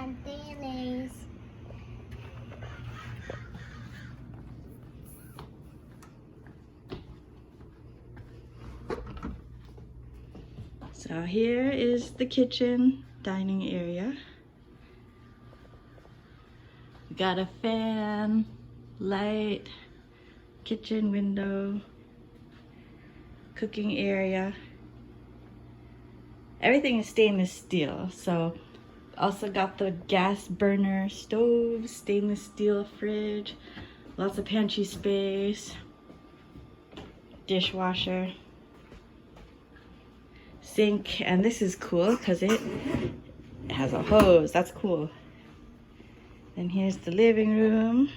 and Dailies. So here is the kitchen, dining area. We got a fan, light, kitchen window, cooking area. Everything is stainless steel. So also got the gas burner stove, stainless steel fridge, lots of pantry space, dishwasher, sink, and this is cool because it has a hose. That's cool. And here's the living room.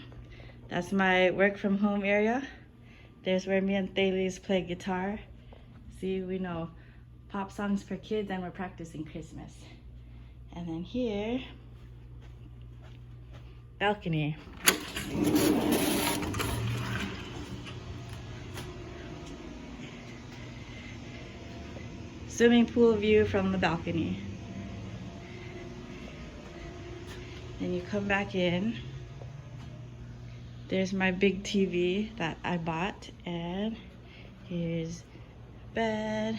That's my work from home area. There's where me and Thales play guitar. See, we know pop songs for kids and we're practicing Christmas. And then here, balcony. Swimming pool view from the balcony. Then you come back in. There's my big TV that I bought, and here's bed,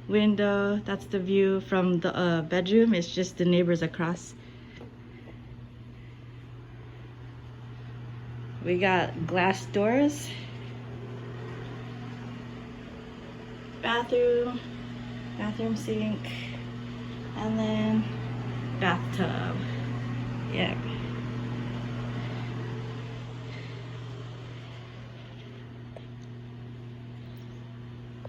window. That's the view from the bedroom. It's just the neighbors across. We got glass doors, bathroom sink, and then bathtub. Yeah.